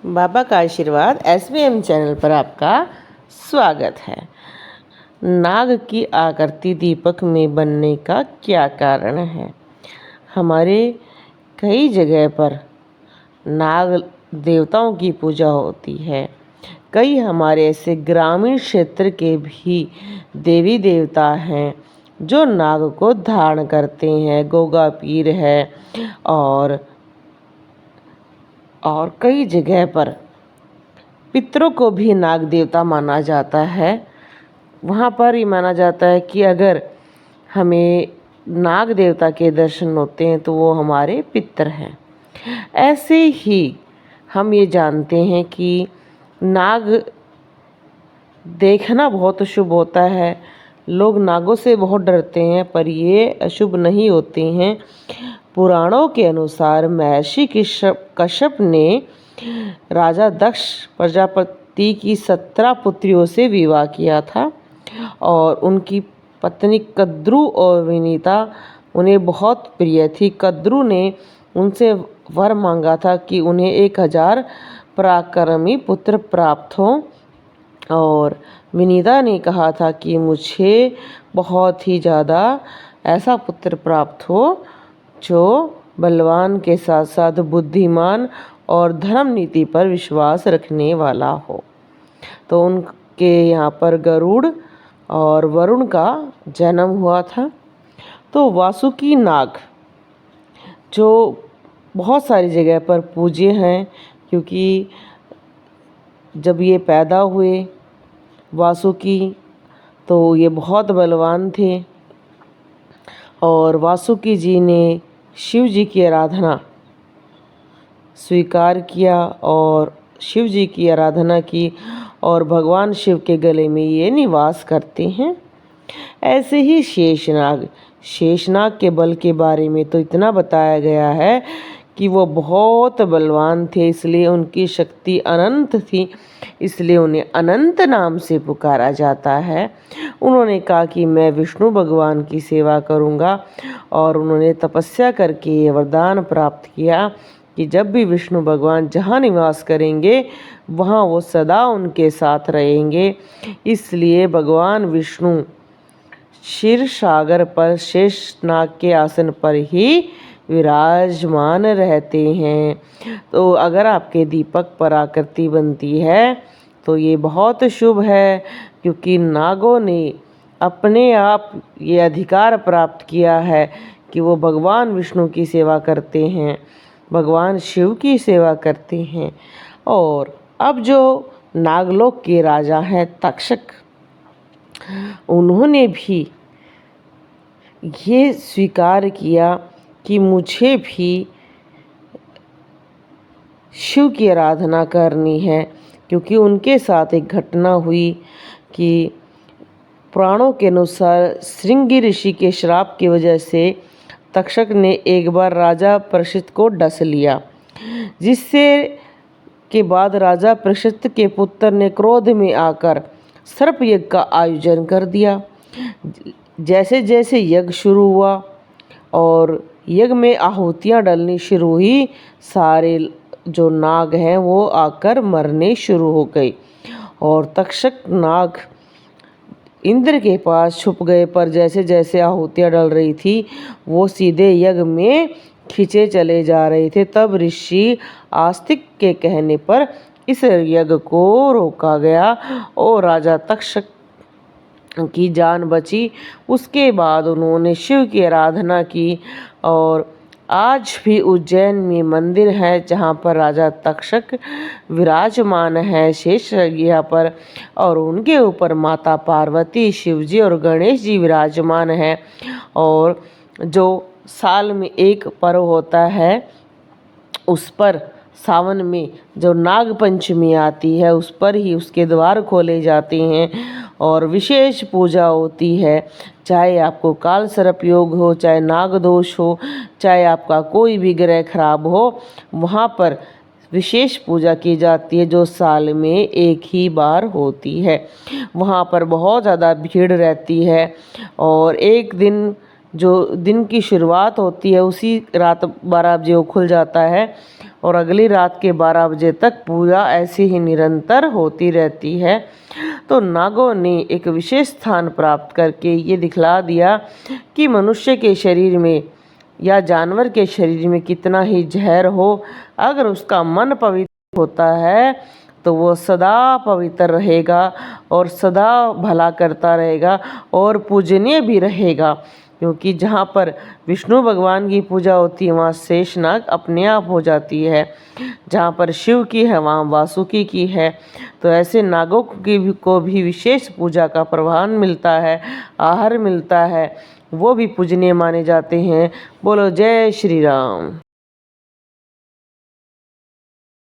बाबा का आशीर्वाद SBM channel पर आपका स्वागत है। नाग की आकृति दीपक में बनने का क्या कारण है? हमारे कई जगह पर नाग देवताओं की पूजा होती है। कई हमारे ऐसे ग्रामीण क्षेत्र के भी देवी देवता हैं जो नाग को धारण करते हैं। गोगा पीर है और कई जगह पर पितरों को भी नाग देवता माना जाता है। वहाँ पर ये माना जाता है कि अगर हमें नाग देवता के दर्शन होते हैं तो वो हमारे पितर हैं। ऐसे ही हम ये जानते हैं कि नाग देखना बहुत शुभ होता है। लोग नागों से बहुत डरते हैं, पर ये अशुभ नहीं होते हैं। पुराणों के अनुसार महर्षि कश्यप ने राजा दक्ष प्रजापति की 17 पुत्रियों से विवाह किया था और उनकी पत्नी कद्रू और विनीता उन्हें बहुत प्रिय थी। कद्रू ने उनसे वर मांगा था कि उन्हें 1000 पराक्रमी पुत्र प्राप्त हों और विनीता ने कहा था कि मुझे बहुत ही ज़्यादा ऐसा पुत्र प्राप्त हो जो बलवान के साथ साथ बुद्धिमान और धर्म नीति पर विश्वास रखने वाला हो। तो उनके यहाँ पर गरुड़ और वरुण का जन्म हुआ था। तो वासुकी नाग जो बहुत सारी जगह पर पूज्य हैं, क्योंकि जब ये पैदा हुए वासुकी तो ये बहुत बलवान थे और वासुकी जी ने शिव जी की आराधना स्वीकार किया और शिव जी की आराधना की और भगवान शिव के गले में ये निवास करते हैं। ऐसे ही शेषनाग के बल के बारे में तो इतना बताया गया है कि वो बहुत बलवान थे, इसलिए उनकी शक्ति अनंत थी, इसलिए उन्हें अनंत नाम से पुकारा जाता है। उन्होंने कहा कि मैं विष्णु भगवान की सेवा करूंगा और उन्होंने तपस्या करके ये वरदान प्राप्त किया कि जब भी विष्णु भगवान जहाँ निवास करेंगे वहाँ वो सदा उनके साथ रहेंगे। इसलिए भगवान विष्णु क्षीर सागर पर शेषनाग के आसन पर ही विराजमान रहते हैं। तो अगर आपके दीपक पर आकृति बनती है तो ये बहुत शुभ है, क्योंकि नागों ने अपने आप ये अधिकार प्राप्त किया है कि वो भगवान विष्णु की सेवा करते हैं, भगवान शिव की सेवा करते हैं। और अब जो नागलोक के राजा हैं तक्षक, उन्होंने भी ये स्वीकार किया कि मुझे भी शिव की आराधना करनी है, क्योंकि उनके साथ एक घटना हुई कि पुराणों के अनुसार श्रृंगी ऋषि के श्राप की वजह से तक्षक ने एक बार राजा परीक्षित को डस लिया, जिससे के बाद राजा परीक्षित के पुत्र ने क्रोध में आकर सर्प यज्ञ का आयोजन कर दिया। जैसे जैसे यज्ञ शुरू हुआ और यज्ञ में आहुतियाँ डलनी शुरू हुई, सारे जो नाग हैं वो आकर मरने शुरू हो गए और तक्षक नाग इंद्र के पास छुप गए। पर जैसे जैसे आहुतियाँ डल रही थी वो सीधे यज्ञ में खींचे चले जा रहे थे। तब ऋषि आस्तिक के कहने पर इस यज्ञ को रोका गया और राजा तक्षक की जान बची। उसके बाद उन्होंने शिव की आराधना की और आज भी उज्जैन में मंदिर है जहाँ पर राजा तक्षक विराजमान है शेष यहाँ पर, और उनके ऊपर माता पार्वती, शिव जी और गणेश जी विराजमान है। और जो साल में एक पर्व होता है उस पर सावन में जो नाग पंचमी आती है उस पर ही उसके द्वार खोले जाते हैं और विशेष पूजा होती है। चाहे आपको काल सर्प योग हो, चाहे नाग दोष हो, चाहे आपका कोई भी ग्रह खराब हो, वहाँ पर विशेष पूजा की जाती है जो साल में एक ही बार होती है। वहाँ पर बहुत ज़्यादा भीड़ रहती है और एक दिन जो दिन की शुरुआत होती है उसी रात 12 बजे वो खुल जाता है और अगली रात के 12 बजे तक पूजा ऐसी ही निरंतर होती रहती है। तो नागों ने एक विशेष स्थान प्राप्त करके ये दिखला दिया कि मनुष्य के शरीर में या जानवर के शरीर में कितना ही जहर हो, अगर उसका मन पवित्र होता है तो वो सदा पवित्र रहेगा और सदा भला करता रहेगा और पूजनीय भी रहेगा। क्योंकि जहाँ पर विष्णु भगवान की पूजा होती है वहाँ शेषनाग अपने आप हो जाती है, जहाँ पर शिव की है वहाँ वासुकी की है। तो ऐसे नागों को भी विशेष पूजा का प्रवान मिलता है, आहार मिलता है, वो भी पूजनीय माने जाते हैं। बोलो जय श्री राम।